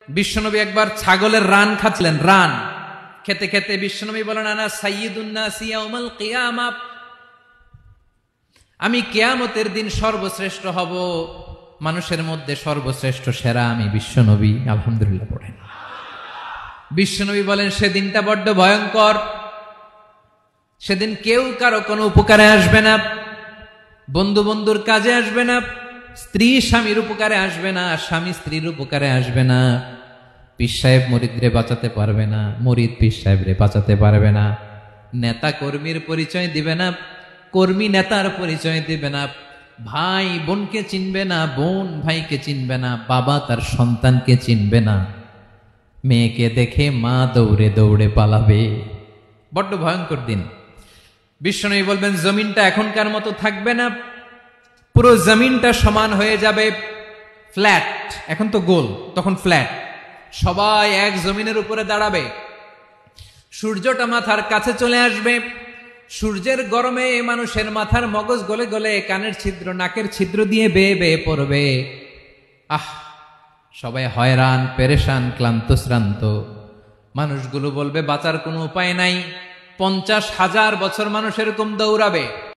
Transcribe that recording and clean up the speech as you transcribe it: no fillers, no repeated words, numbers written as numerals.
বিশ্বনবী একবার ছাগলের রান খাচ্ছিলেন। রান খেতে খেতে বিশ্বনবী বলেন, আনা সাইয়্যিদুন নাসি ইয়াউমাল কিয়ামা, আমি কিয়ামতের দিন সর্বশ্রেষ্ঠ হব, মানুষের মধ্যে সর্বশ্রেষ্ঠ সেরা আমি বিশ্বনবী। আলহামদুলিল্লাহ পড়েন। বিশ্বনবী বলেন, সেদিনটা বড্ড ভয়ঙ্কর। সেদিন কেউ কারো কোনো উপকারে আসবে না, বন্ধু বন্ধুর কাজে আসবে না, স্ত্রী স্বামীর উপকারে আসবে না, স্বামী স্ত্রীর উপকারে আসবে না, পীর সাহেব মুরিদরে বাঁচাতে পারবে না, মুরিদ পীর সাহেবরে বাঁচাতে পারবে না, নেতা কর্মীর পরিচয় দিবে না, কর্মী নেতার পরিচয় দিবে না, ভাই বোনকে চিনবে না, বোন ভাইকে চিনবে না, বাবা তার সন্তানকে চিনবে না, মেয়েকে দেখে মা দৌড়ে দৌড়ে পালাবে। বড্ড ভয়ঙ্কর দিন। বিশ্বনবী বলবেন, জমিনটা এখনকার মতো থাকবে না, পুরো জমিনটা সমান হয়ে যাবে, ফ্ল্যাট। এখন তো গোল, তখন ফ্ল্যাট। সবাই এক জমিনের উপরে দাঁড়াবে, সূর্যটা মাথার কাছে চলে আসবে, সূর্যের গরমে মানুষের মাথার মগজ গলে গলে কানের ছিদ্র নাকের ছিদ্র দিয়ে বেয়ে বেয়ে পড়বে। আহ, সবাই হয়রান, পেরেশান, ক্লান্ত শ্রান্ত। মানুষগুলো বলবে বাঁচার কোনো উপায় নাই। 50,000 বছর মানুষ এরকম দৌড়াবে।